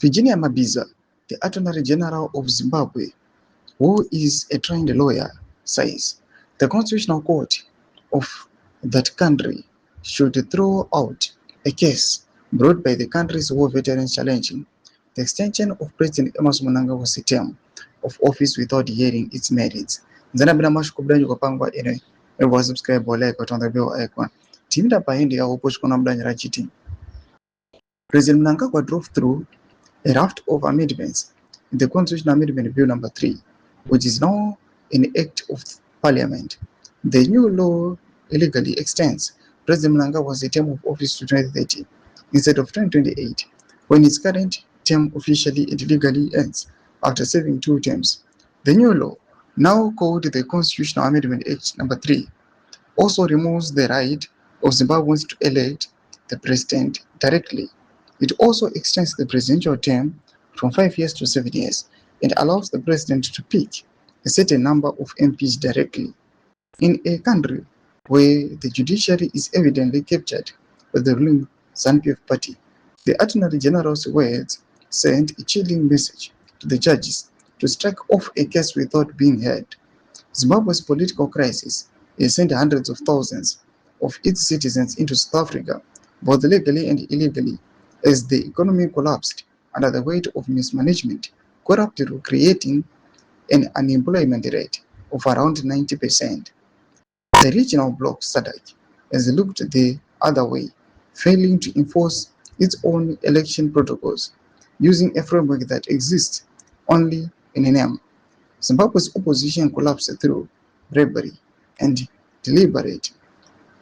Virginia Mabhiza, the Attorney General of Zimbabwe, who is a trained lawyer, says the Constitutional Court of that country should throw out a case brought by the country's war veterans challenging the extension of President Emerson Mnangagwa's term of office without hearing its merits. Nzana bila mashukubdanyi kwa pangwa ine ewa subscribe or like on the bell icon. Timida pahendi ya upochi kuna mdanyi rachiti. President Mnangagwa drove through a raft of amendments in the Constitutional Amendment Bill number 3, which is now an Act of Parliament. The new law illegally extends President Mnangagwa's term of office to 2030 instead of 2028, when his current term officially and legally ends after serving 2 terms. The new law, now called the Constitutional Amendment Act number 3, also removes the right of Zimbabweans to elect the president directly. It also extends the presidential term from 5 years to 7 years and allows the president to pick a certain number of MPs directly. In a country where the judiciary is evidently captured by the ruling ZANU-PF party, the Attorney General's words sent a chilling message to the judges to strike off a case without being heard. Zimbabwe's political crisis has sent hundreds of thousands of its citizens into South Africa, both legally and illegally, as the economy collapsed under the weight of mismanagement, corrupted, creating an unemployment rate of around 90%. The regional bloc SADC has looked the other way, failing to enforce its own election protocols, using a framework that exists only in a name. Zimbabwe's opposition collapsed through bribery and deliberate,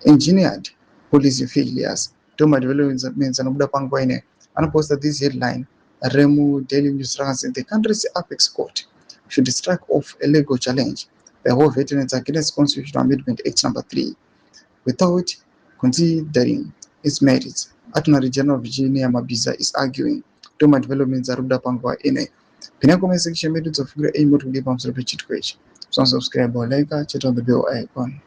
engineered policy failures. Toma developments and Muda Pangwaine and posted this headline: Remu Daily News runs in the country's apex court should strike off a legal challenge by war veterans against Constitutional Amendment Act number 3 without considering its merits. Attorney General Virginia Mabhiza is arguing Toma developments are Muda Pangwaine. PANECHAMISA section made of figure a motor give them subscribe or like, chat on the bell icon.